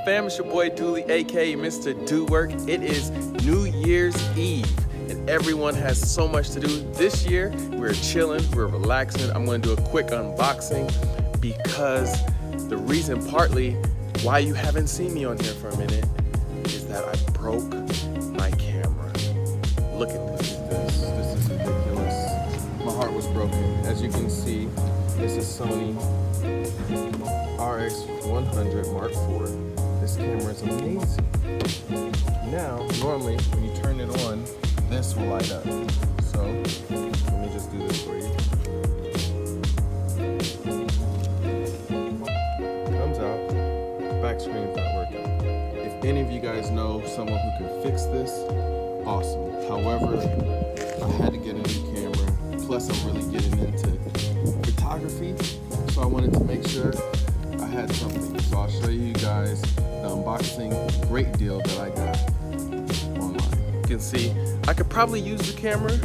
up, fam? It's your boy Dooley, aka Mr. Do Work. It is New Year's Eve, and everyone has so much to do. This year, we're chilling, we're relaxing. I'm gonna do a quick unboxing because the reason partly why you haven't seen me on here for a minute is that I broke my camera. Look at this. This is ridiculous. My heart was broken. As you can see, this is Sony RX100 Mark IV. This camera is amazing. Now, normally when you turn it on, this will light up. So, let me just do this for you. Comes out, back screen's not working. If any of you guys know someone who can fix this, awesome. However, I had to get a new camera. Plus, I'm really getting into photography, so I wanted to make sure I had something. So I'll show you guys the unboxing great deal that I got online. You can see I could probably use the camera,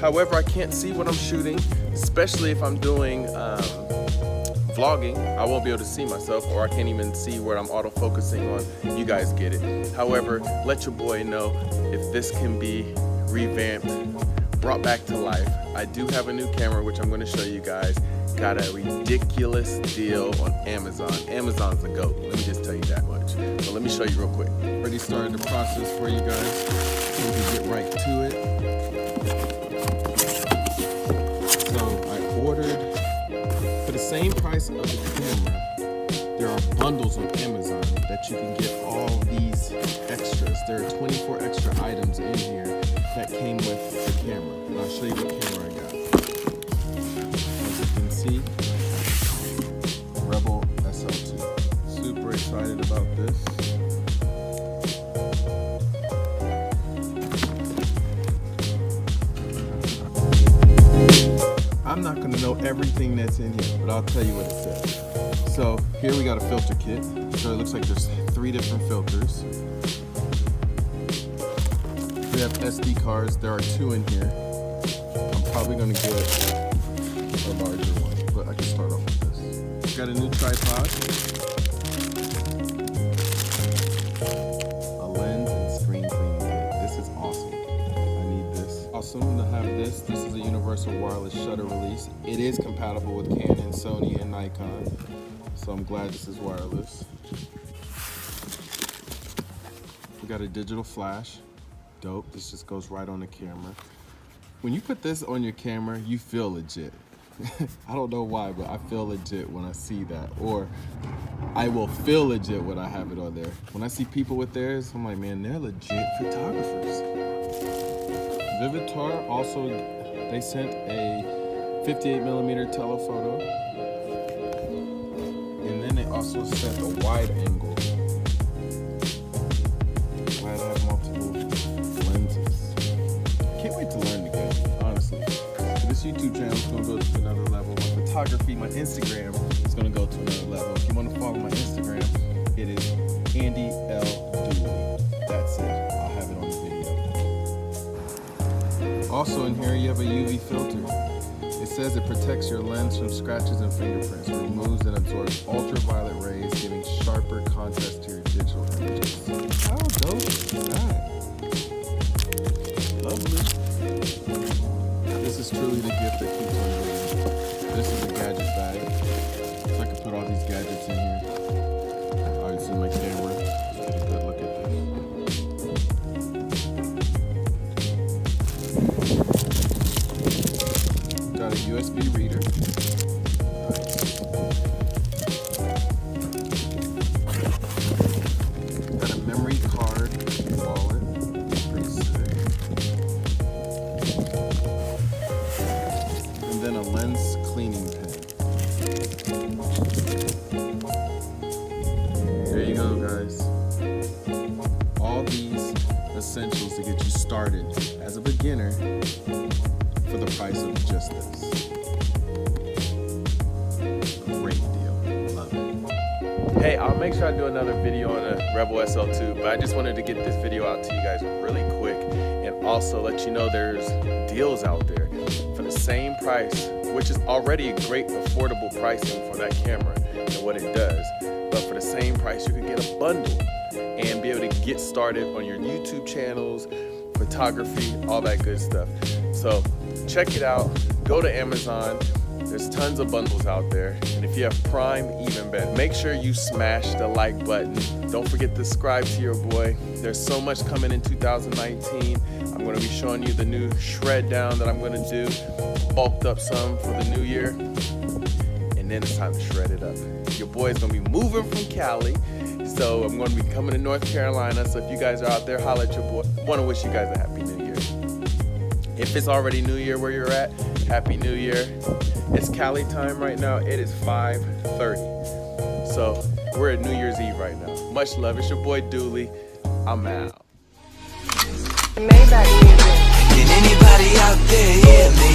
however I can't see what I'm shooting, especially if I'm doing vlogging. I won't be able to see myself, or I can't even see where I'm auto-focusing on. You guys get it. However, let your boy know if this can be revamped, brought back to life. I do have a new camera, which I'm going to show you guys. Got a ridiculous deal on Amazon. Amazon's the GOAT. Let me just tell you that much. But let me show you real quick. Already started the process for you guys, so we can get right to it. So I ordered, for the same price of the camera, there are bundles on Amazon that you can get all these extras. There are 24 extra items in here that came with the camera. And I'll show you what camera I got. As you can see, Rebel Sl2. Super excited about this. I'm not gonna know everything that's in here, but I'll tell you what it says. So here we got a filter kit. So it looks like there's 3 different filters. We have SD cards. There are 2 in here. I'm probably gonna get a larger one, but I can start off with this. Got a new tripod, a lens and screen cleaning kit. This is awesome. I need this. Awesome to have this. This is a universal wireless shutter release. It is compatible with Canon, Sony, and Nikon, so I'm glad this is wireless. We got a digital flash. Dope. This just goes right on the camera. When you put this on your camera, you feel legit. I don't know why, but I feel legit when I see that. Or I will feel legit when I have it on there. When I see people with theirs, I'm like, man, they're legit photographers. Vivitar also, they sent a 58mm telephoto. And then they also sent a wide angle. Glad I have multiple lenses. Can't wait to learn the game, honestly. This YouTube channel is going to go to another level. My photography, my Instagram is going to go to another level. If you want to follow my Instagram, it is Andy L. Dooley. That's it. I'll have it on the video. Also in here, you have a UV filter. It says it protects your lens from scratches and fingerprints, removes and absorbs ultraviolet rays, giving sharper contrast to your digital images. How dope is that? Lovely. This is truly the gift that keeps on giving. This is a gadget bag. So I can put all these gadgets in here. Obviously my camera. Let's get a good look at this. Got a USB reader. Got a memory card wallet. Pretty sick. And then a lens cleaning pen. There you go, guys. All these essentials to get you started as a beginner for the price of just this. Great deal. Love it. Hey, I'll make sure I do another video on a Rebel Sl2, but I just wanted to get this video out to you guys really quick and also let you know there's deals out there for the same price, which is already a great affordable pricing for that camera and what it does. But for the the same price, you could get a bundle and be able to get started on your YouTube channels, photography, all that good stuff. So check it out. Go to Amazon. There's tons of bundles out there. And if you have Prime, even better. Make sure you smash the like button. Don't forget to subscribe to your boy. There's so much coming in 2019. I'm going to be showing you the new shred down that I'm going to do. Bulked up some for the new year. And then it's time to shred it up. Your boy's going to be moving from Cali. So I'm going to be coming to North Carolina. So if you guys are out there, holla at your boy. I want to wish you guys a Happy New Year. If it's already New Year where you're at, Happy New Year. It's Cali time right now. It is 5:30. So we're at New Year's Eve right now. Much love. It's your boy Dooley. I'm out. Maybach music. Can anybody out there hear me?